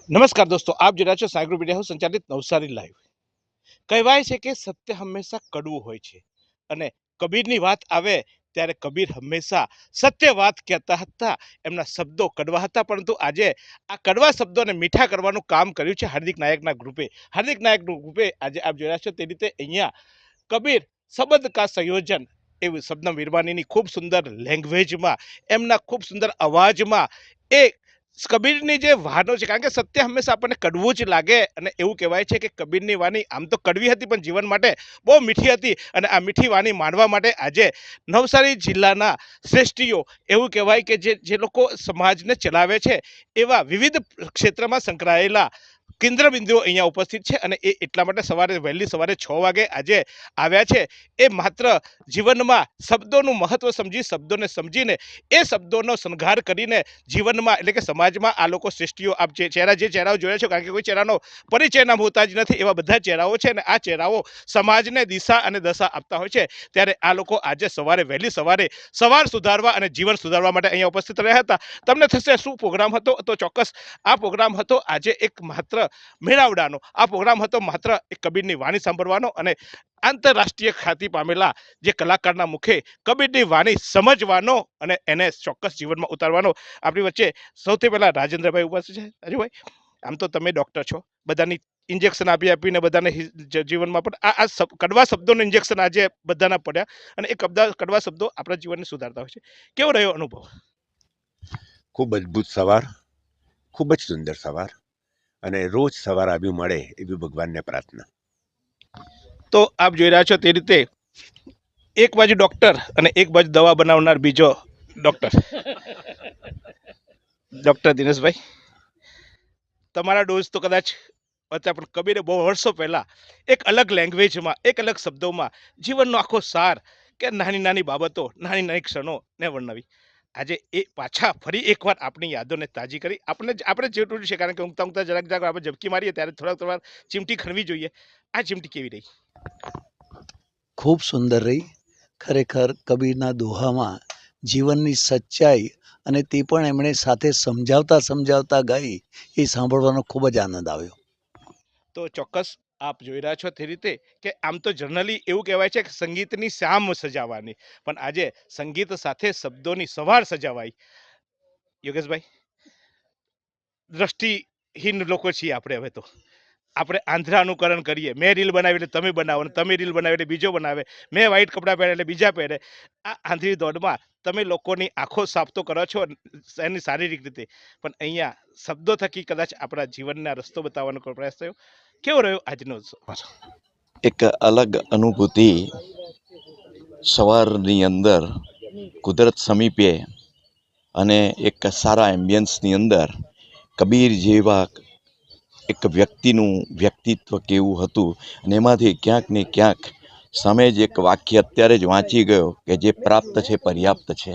નમસ્કાર દોસ્તો, આપ જોઈ રહ્યા છો સાયગ્રો મીડિયા હાઉસ સંચાલિત નવસારી લાઈવ। કહેવાય છે કે સત્ય હંમેશા કડવું હોય છે અને કબીરની વાત આવે ત્યારે કબીર હંમેશા સત્ય વાત કહેતા હતા। એમના શબ્દો કડવા હતા, પરંતુ આજે આ કડવા શબ્દોને મીઠા કરવાનું કામ કર્યું છે હાર્દિક નાયકના ગ્રુપે। હાર્દિક નાયકનું ગ્રુપે આજે આપ જોઈ રહ્યા છો તે રીતે અહીંયા કબીર શબ્દ કા સંયોજન એવી શબનમ વીરવાનીની ખૂબ સુંદર લેંગ્વેજમાં, એમના ખૂબ સુંદર અવાજમાં એ કબીરની જે વાતો છે, કારણ કે સત્ય હંમેશા આપણને કડવું જ લાગે અને એવું કહેવાય છે કે કબીરની વાણી આમ તો કડવી હતી પણ જીવન માટે બહુ મીઠી હતી અને આ મીઠી વાણી માણવા માટે આજે નવસારી જિલ્લાના શ્રેષ્ઠીઓ, એવું કહેવાય કે જે લોકો સમાજને ચલાવે છે એવા વિવિધ ક્ષેત્રમાં સંકળાયેલા કેન્દ્રબિંદુઓ અહીંયા ઉપસ્થિત છે અને એ એટલા માટે વહેલી સવારે 6 વાગે આજે આવ્યા છે। એ માત્ર જીવનમાં શબ્દોનું મહત્વ સમજી, શબ્દોને સમજીને એ શબ્દોનો શણગાર કરીને જીવનમાં એટલે કે સમાજમાં આ લોકો શ્રેષ્ઠીઓ આપ જે ચહેરાઓ જોયા છો, કારણ કે કોઈ ચહેરાનો પરિચયના મોહતાજ નથી, એવા બધા ચહેરાઓ છે અને આ ચહેરાઓ સમાજને દિશા અને દશા આપતા હોય છે। ત્યારે આ લોકો આજે વહેલી સવારે સવાર સુધારવા અને જીવન સુધારવા માટે અહીંયા ઉપસ્થિત રહ્યા હતા। તમને થશે શું પ્રોગ્રામ હતો, તો ચોક્કસ આ પ્રોગ્રામ હતો આજે એક માત્ર મેળાવડાનો, આ પ્રોગ્રામ હતો માત્ર એક કબીરની વાણી સાંભળવાનો અને આંતરરાષ્ટ્રીય ખ્યાતિ પામેલા જે કલાકારના મુખે કબીરની વાણી સમજવાનો અને એને ચોક્કસ જીવનમાં ઉતારવાનો। આપણી વચ્ચે સૌથી પહેલા રાજેન્દ્રભાઈ ઉપસ્થિત છે। રાજુભાઈ, આમ તો તમે ડોક્ટર છો, બધાની ઇન્જેક્શન આપીને બધાને જીવનમાં પણ આ કડવા શબ્દોનું ઇન્જેક્શન આજે બધાના પડ્યા અને એ કડવા શબ્દો આપણા જીવનને સુધારતા હોય છે। કેવો રહ્યો અનુભવ? ખૂબ અદ્ભુત સવાર, ખૂબ જ સુંદર સવાર, અને રોજ સવાર આવ્યું મળે એવી ભગવાનને પ્રાર્થના। તો આપ જોઈ રહ્યા છો તે રીતે એક બાજુ ડોક્ટર અને એક બાજુ દવા બનાવનાર બીજો ડોક્ટર દિનેશભાઈ, તમારા ડોઝ તો કદાચ હતા, પણ કબીરે બહુ વર્ષો પહેલા એક અલગ લેંગ્વેજમાં, એક અલગ શબ્દોમાં જીવનનો આખો સાર કે નાની નાની બાબતો, નાની નાની ક્ષણોને વર્ણવી। આજે એ પાછા ફરી એકવાર આપણી યાદોને તાજી કરી આપણે જેટલું છે, કારણ કે ઊંઘતા જરાક આપણે ઝબકી મારીએ ત્યારે થોડા ચીમટી ખણવી જોઈએ। આ ચીમટી કેવી રહી? ખૂબ સુંદર રહી। ખરેખર કબીરના દોહામાં જીવનની સચ્ચાઈ અને તે પણ એમણે સાથે સમજાવતા ગાઈ, એ સાંભળવાનો ખૂબ જ આનંદ આવ્યો। તો ચોક્કસ આપ જોઈ રહ્યા છો તે રીતે કે આમ તો જનરલી એવું કહેવાય છે કે સંગીતની શામ સજાવવાની, પણ આજે સંગીત સાથે શબ્દોની સવાર સજાવાઈ। યોગેશભાઈ, દ્રષ્ટિહીન લોકો છીએ આપણે, હવે તો આપણે આંધ્રા અનુકરણ કરીએ। મેં રીલ બનાવી એટલે તમે બનાવો, અને તમે રીલ બનાવી એટલે બીજો બનાવે, મેં વ્હાઈટ કપડાં પહેરે એટલે બીજા પહેરે। આ આંધળી દોડમાં તમે લોકોની આંખો સાફ તો કરો છો એની શારીરિક રીતે, પણ અહીંયા શબ્દો થકી કદાચ આપણા જીવનના રસ્તો બતાવવાનો પ્રયાસ થયો। કેવો રહ્યો આજનો? એક અલગ અનુભૂતિ સવારની અંદર કુદરત સમીપે અને એક સારા એમ્બિયન્સની અંદર કબીર જેવા એક વ્યક્તિનું વ્યક્તિત્વ કેવું હતું, અને એમાંથી ક્યાંક ને ક્યાંક સામે જ એક વાક્ય અત્યારે જ વાંચી ગયો કે જે પ્રાપ્ત છે પર્યાપ્ત છે।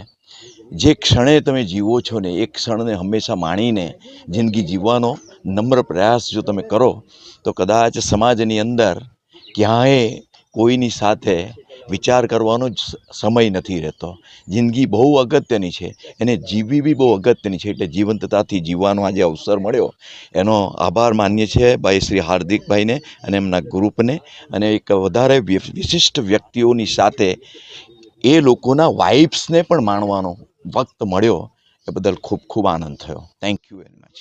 જે ક્ષણે તમે જીવો છો ને એ ક્ષણને હંમેશા માણીને જિંદગી જીવવાનો નમ્ર પ્રયાસ જો તમે કરો તો કદાચ સમાજની અંદર ક્યાંય કોઈની સાથે વિચાર કરવાનો જ સમય નથી રહેતો। જિંદગી બહુ અગત્યની છે, એને જીવવી બી બહુ અગત્યની છે, એટલે જીવંતતાથી જીવવાનો આજે અવસર મળ્યો એનો આભાર માનીએ છીએ ભાઈ શ્રી હાર્દિકભાઈને અને એમના ગ્રુપને, અને એક વધારે વિશિષ્ટ વ્યક્તિઓની સાથે એ લોકોના વાઇબ્સને પણ માણવાનો વખત મળ્યો, એ બદલ ખૂબ ખૂબ આનંદ થયો। Thank you very much.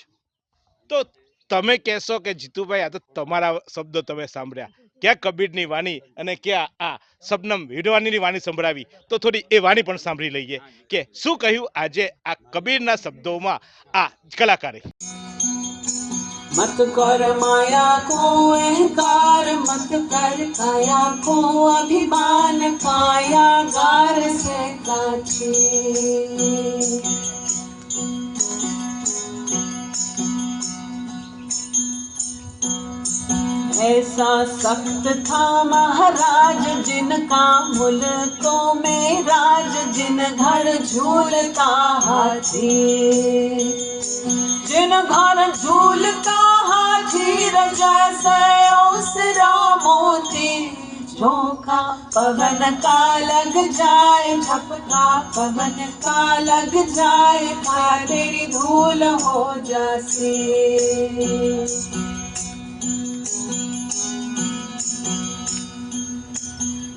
તો તમે કહેશો કે જીતુભાઈ, આ તો તમારા શબ્દો તમે સાંભળ્યા, ક્યાં કબીરની વાણી અને ક્યાં આ શબનમ વીરવાનીની વાણી સંભળાવી, તો થોડી એ વાણી પણ સાંભળી લઈએ કે શું કહ્યું આજે આ કબીરના શબ્દોમાં આ કલાકારે। मत कर माया को अहंकार, मत कर काया को अभिमान, कायागार से काछे। ऐसा सख्त था महाराज जिनका मुल्कों में राज, जिन घर झूलता हाथी, जिन घर झूलता हाथी, जैसे ओसरा मोती झोंका झपका पवन का लग जाए झपका पवन का लग जाए काया तेरी धूल हो जासी।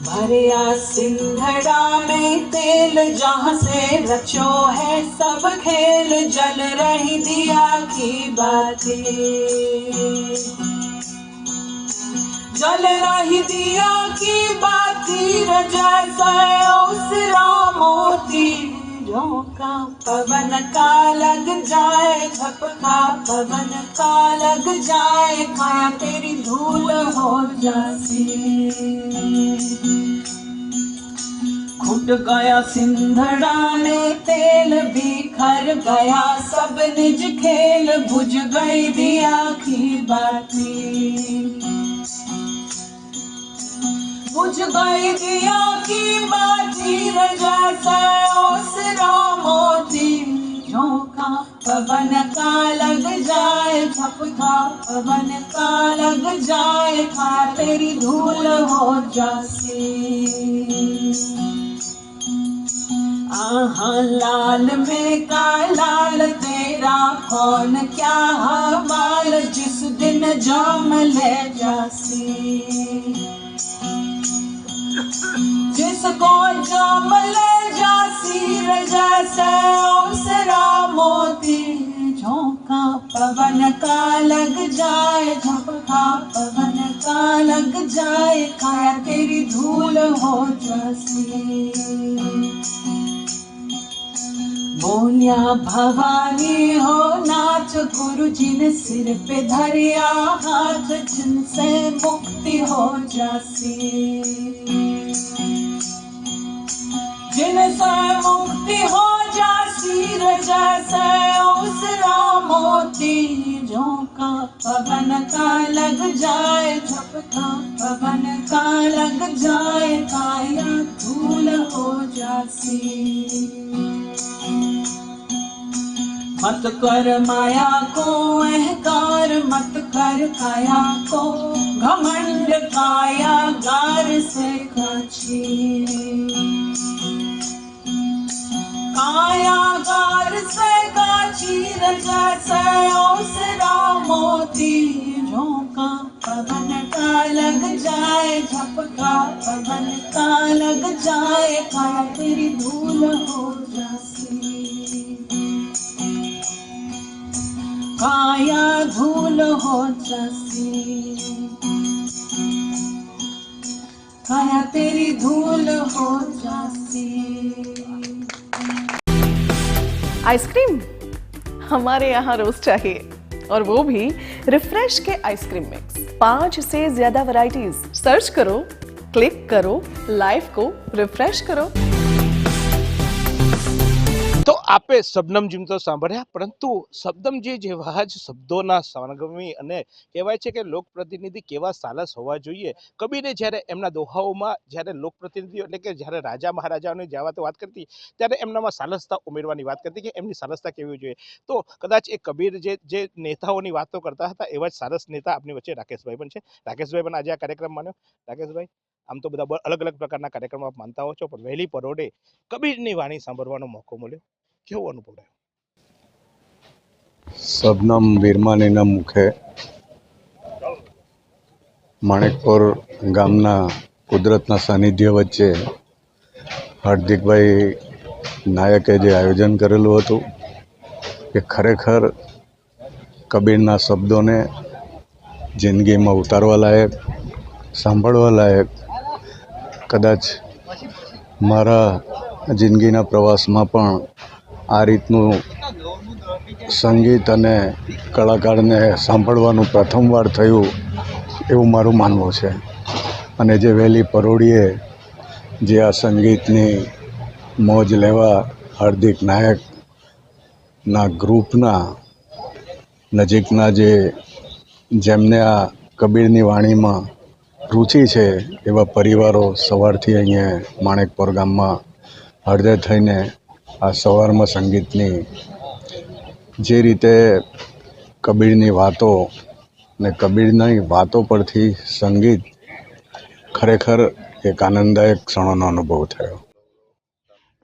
भरिया सिंधड़ा में तेल जहाँ से रचो है सब खेल जल रही दिया की बाती जल रही दिया की बाती रजा उसरा मोती झोंका पवन का लग जाए झपका पवन का लग जाए काया तेरी धूल हो जासी। घुट गया सिंधड़ा में तेल बिखर गया सब निज खेल बुझ गई दिया की बाती बुझ गई दिया की बाती रजा उसरा मोती झोंका पवन का लग जाए झपका पवन का लग जाए खा तेरी धूल हो जासी। आहा लाल में का लाल तेरा कौन क्या हवाल जिस दिन जाम ले जासी जिसको जाम ले जासी रजा से उसरा मोती झोंका पवन का लग जाए झपका पवन का लग जाए काया तेरी धूल हो जासी। बोलिया भवानी हो नाच गुरु जी ने सिर पे धरिया हाथ जिनसे मुक्ति हो जासी जिनसे मुक्ति हो जासी रजा से उसरा मोती झोंका पवन का लग जाए झपका पवन का लग जाए काया धूल हो जासी। मत कर माया को अहंकार मत कर काया को घमंड काया गार से काछी काया गार से काछी रजा से उसरा मोती झोंका पवन का लग जाए झपका पवन का लग जाए काया तेरी धूल हो जासी काया धूल हो जासी काया तेरी धूल हो जासी। आइसक्रीम हमारे यहाँ रोज चाहिए और वो भी रिफ्रेश के आइसक्रीम मिक्स 5 से ज्यादा वैरायटीज सर्च करो क्लिक करो लाइफ को रिफ्रेश करो। તો આપે શબનમજી તો સાંભળ્યા, પરંતુ શબનમજી જેવા જ શબ્દોના સંગમી અને કહેવાય છે કે લોકપ્રતિનિધિ કેવા સાલસ હોવા જોઈએ. કબીરે જ્યારે એમના દોહાઓમાં જ્યારે લોકપ્રતિનિધિઓ એટલે કે જ્યારે રાજા મહારાજાઓની જે વાત કરતી ત્યારે એમનામાં સાલસતા ઉમેરવાની વાત કરતી કે એમની સાલસતા કેવી જોઈએ. તો કદાચ એ કબીર જે નેતાઓની વાતો કરતા હતા એવા જ સારસ નેતા આપણી વચ્ચે રાકેશભાઈ પણ છે. રાકેશભાઈ પણ આજે આ કાર્યક્રમ માન્યો. રાકેશભાઈ, આમ તો બધા અલગ અલગ પ્રકારના કાર્યક્રમો આપ માનતા હો છો, પણ વહેલી પરોઢે કબીરની વાણી સાંભળવાનો મોકો મળ્યો, કેવો અનુભવ રહ્યો? શબનમ વીરમાનીના મુખે માણેકપુર ગામના કુદરતના સાનિધ્ય વચ્ચે હાર્દિકભાઈ નાયકે જે આયોજન કરેલું હતું એ ખરેખર કબીરના શબ્દોને જિંદગીમાં ઉતારવા લાયક, સાંભળવા લાયક. કદાચ મારા જિંદગીના પ્રવાસમાં પણ આ રીતનું સંગીત અને કલાકારને સાંભળવાનું પ્રથમવાર થયું એવું મારું માનવું છે. અને જે વહેલી પરોઢીએ જે આ સંગીતની મોજ લેવા હાર્દિક નાયકના ગ્રુપના નજીકના જેમને આ કબીરની વાણીમાં રુચિ છે એવા પરિવારો સવારથી અહીંયા માણેકપુર ગામમાં હાજર થઈને આ સવારમાં સંગીતની જે રીતે કબીરની વાતો ને કબીરની વાતો પરથી સંગીત ખરેખર એક આનંદદાયક ક્ષણોનો અનુભવ થયો.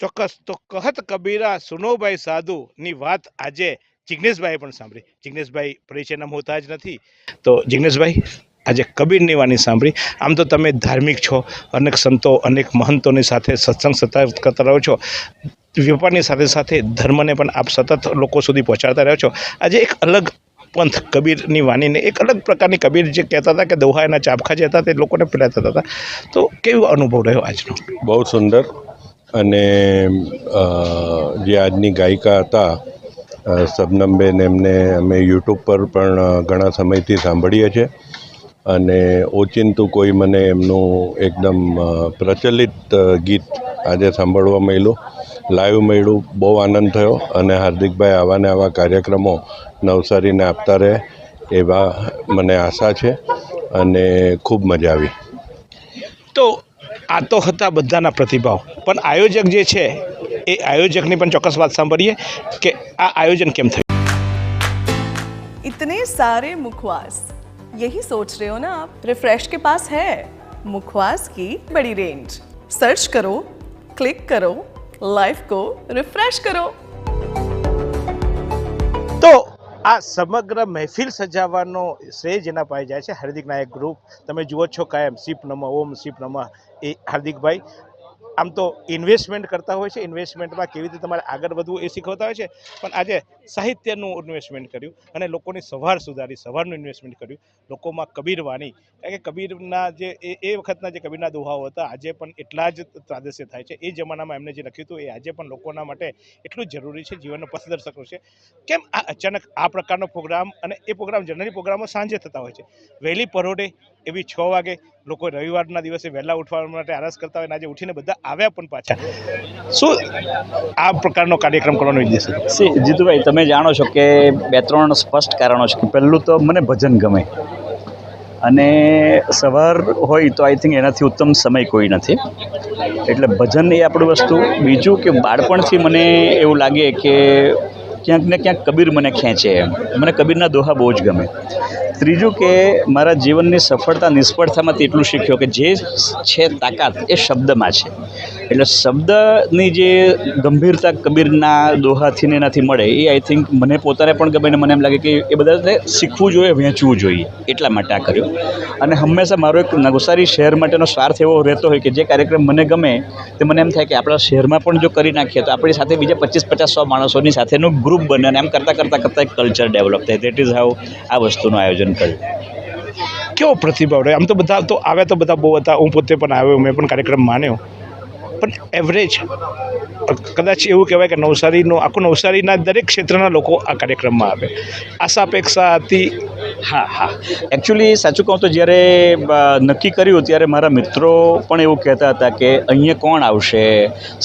ચોક્કસ. તો કહત કબીરા સુનોભાઈ સાધુની વાત આજે જિગ્નેશભાઈએ પણ સાંભળી. જિગ્નેશભાઈ પરિચયના મોહતાજ નથી. તો જિગ્નેશભાઈ, આજે કબીરની વાણી સાંભળી. આમ તો તમે ધાર્મિક છો, અનેક સંતો અનેક મહંતોની સાથે સત્સંગ સતત કરતા રહો છો, વેપારની સાથે સાથે ધર્મને પણ આપ સતત લોકો સુધી પહોંચાડતા રહ્યો છો. આજે એક અલગ પંથ કબીરની વાણીને એક અલગ પ્રકારની કબીર જે કહેતા હતા કે દોહા એના ચાબખા જે હતા તે લોકોને પીડા થતા હતા, તો કેવો અનુભવ રહ્યો આજનો? બહુ સુંદર. અને જે આજની ગાયિકા હતા શબનમબેન, એમને અમે યુટ્યુબ પર પણ ઘણા સમયથી સાંભળીએ છીએ અને ઓચિંતું કોઈ મને એમનું એકદમ પ્રચલિત ગીત આજે સાંભળવા મળ્યું, લાઈવ મળ્યું. બહુ આનંદ થયો અને હાર્દિકભાઈ આવા ને આવા કાર્યક્રમો નવસારીને આપતા રહે એવા મને આશા છે અને ખૂબ મજા આવી. તો આ તો હતા બધાના પ્રતિભાવ, પણ આયોજક જે છે એ આયોજકની પણ ચોક્કસ વાત સાંભળીએ કે આ આયોજન કેમ થયું. इतने सारे मुखवास, यही सोच रहे हो ना आप? रिफ्रेश के पास है मुखवास की बड़ी रेंज. सर्च करो, क्लिक करो, लाइफ को रिफ्रेश करो. તો આ સમગ્ર મહેફિલ સજાવવાનો શ્રેય જેના પાઈ જાય છે હાર્દિક નાયક ગ્રુપ. તમે જુઓ છો કાયમ શિપ નમઃ ઓમ શિપ નમઃ, એ હાર્દિકભાઈ આમ તો ઇન્વેસ્ટમેન્ટ કરતા હોય છે, ઇન્વેસ્ટમેન્ટમાં કેવી રીતે તમારે આગળ વધવું એ શીખવતા હોય છે, પણ આજે સાહિત્યનું ઇન્વેસ્ટમેન્ટ કર્યું અને લોકોની સવાર સુધારી, સવારનું ઇન્વેસ્ટમેન્ટ કર્યું, લોકોમાં કબીર વાણી. કારણ કે કબીરના જે એ વખતના જે કબીરના દોહાઓ હતા આજે પણ એટલા જ ત્રાદસ્ય થાય છે. એ જમાનામાં એમને જે લખ્યું હતું એ આજે પણ લોકોના માટે એટલું જ જરૂરી છે, જીવનનો પથદર્શક છે. કેમ આ અચાનક આ પ્રકારનો પ્રોગ્રામ? અને એ પ્રોગ્રામ જનરલી પ્રોગ્રામો સાંજે થતા હોય છે, વહેલી પરોઢે એવી 6 વાગે લોકો રવિવારના દિવસે વહેલા ઉઠવા માટે આળસ કરતા હોય, અને આજે ઉઠીને બધા આવ્યા પણ પાછા. શું આ પ્રકારનો કાર્યક્રમ કરવાનો ઉદ્દેશ છે? જીતુભાઈ, તમે જાણો છો કે 2-3 સ્પષ્ટ કારણો છે. પહેલું તો મને ભજન ગમે અને સવાર હોય તો આઈ થિંક એનાથી ઉત્તમ સમય કોઈ નથી, એટલે ભજન એ આપણું વસ્તુ. બીજું કે બાળપણથી મને એવું લાગે કે ક્યાંક ને ક્યાંક કબીર મને ખેંચે એમ, મને કબીરના દોહા બહુ જ ગમે. ત્રીજું કે મારા જીવનની સફળતા નિષ્ફળતામાંથી એટલું શીખ્યો કે જે છે તાકાત એ શબ્દમાં છે. એટલે શબ્દની જે ગંભીરતા કબીરના દોહાથી ને એનાથી મળે એ આઈ થિંક મને પોતાને પણ ગમે ને મને એમ લાગે કે એ બધાને શીખવું જોઈએ, વહેંચવું જોઈએ, એટલા માટે આ કર્યું. અને હંમેશા મારો એક નવસારી શહેર માટેનો સ્વાર્થ એવો રહેતો હોય કે જે કાર્યક્રમ મને ગમે તે મને એમ થાય કે આપણા શહેરમાં પણ જો કરી નાખીએ તો આપણી સાથે બીજા 25-50-100 માણસોની સાથેનું ગ્રુપ બને અને એમ કરતાં એક કલ્ચર ડેવલપ થાય. દેટ ઇઝ હાઉ આ વસ્તુનું આયોજન કર્યું. કેવો પ્રતિભાવ રહ્યો? આમ તો બધા તો આવ્યા, તો બધા બહુ હતા, હું પોતે પણ આવ્યો, મેં પણ કાર્યક્રમ માન્યો, પણ એવરેજ કદાચ એવું કહેવાય કે નવસારીના દરેક ક્ષેત્રના લોકો આ કાર્યક્રમમાં આવે. આશા અપેક્ષા હતી? હા, એકચ્યુઅલી સાચું કહું તો જ્યારે નક્કી કર્યું ત્યારે મારા મિત્રો પણ એવું કહેતા હતા કે અહીંયા કોણ આવશે,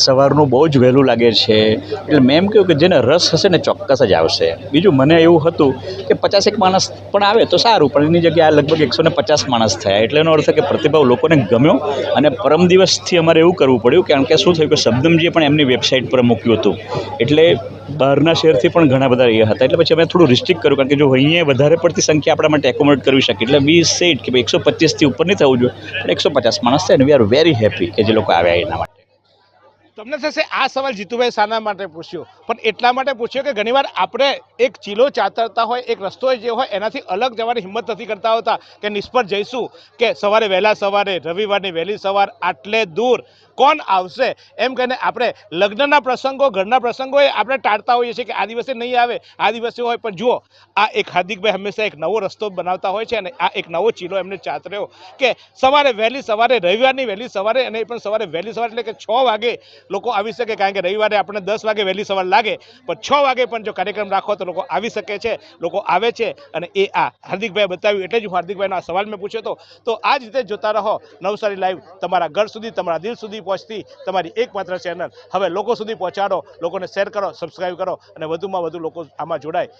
સવારનું બહુ જ વહેલું લાગે છે. એટલે મેં એમ કહ્યું કે જેને રસ હશે ને ચોક્કસ જ આવશે. બીજું મને એવું હતું કે 50 માણસ પણ આવે તો સારું, પણ એની જગ્યાએ લગભગ 150 માણસ થયા. એટલે એનો અર્થ કે પ્રતિભાવ લોકોને ગમ્યો. અને પરમ દિવસથી અમારે એવું કરવું પડ્યું, કારણ કે શું થયું કે શબ્દમજીએ પણ એમની વેબસાઇટ પર મૂક્યું હતું, એટલે બહારના શહેરથી પણ ઘણા બધા એ હતા. એટલે પછી અમે થોડું રિસ્ટ્રિક્ટ કર્યું, કારણ કે જો અહીંયા વધારે પડતી સંખ્યા આપણા માટે એકોમોડેટ કરવી શકે, એટલે વી સેડ કે 125થી ઉપર નહીં થવું જોઈએ, પણ 150 માણસ છે. અને વી આર વેરી હેપી કે જે લોકો આવ્યા એના માટે. તમને થશે આ સવાલ જીતુભાઈ શાના માટે પૂછ્યો, પણ એટલા માટે પૂછ્યો કે ઘણીવાર આપણે એક ચીલો ચાતરતા હોય, એક રસ્તો જે હોય એનાથી અલગ જવાની હિંમત નથી કરતા હોતા કે નિષ્ફળ જઈશું, કે વહેલા સવારે રવિવારની વહેલી સવાર આટલે દૂર કોણ આવશે એમ કહીને આપણે લગ્નના પ્રસંગો, ઘરના પ્રસંગો એ આપણે ટાળતા હોઈએ છીએ કે આ દિવસે નહીં આવે, આ દિવસે હોય. પણ જુઓ, આ એક હાર્દિકભાઈ હંમેશા એક નવો રસ્તો બનાવતા હોય છે, અને આ એક નવો ચીલો એમને ચાતર્યો કે વહેલી સવારે રવિવારની વહેલી સવારે, અને એ પણ સવારે વહેલી સવારે એટલે કે 6 વાગે લોકો આવી શકે. કારણ કે રવિવારે આપણે 10 વાગે વહેલી સવાર લાગે, પણ 6 વાગે પણ જો કાર્યક્રમ રાખો તો લોકો આવી શકે છે, લોકો આવે છે. અને એ આ હાર્દિકભાઈએ બતાવ્યું. એટલે જ હું હાર્દિકભાઈનો આ સવાલ મેં પૂછ્યો હતો. તો આ જ રીતે જોતા રહો નવસારી લાઈવ, તમારા ઘર સુધી, તમારા દિલ સુધી પહોંચતી તમારી એકમાત્ર ચેનલ. હવે લોકો સુધી પહોંચાડો, લોકોને શેર કરો, સબસ્ક્રાઈબ કરો, અને વધુમાં વધુ લોકો આમાં જોડાય.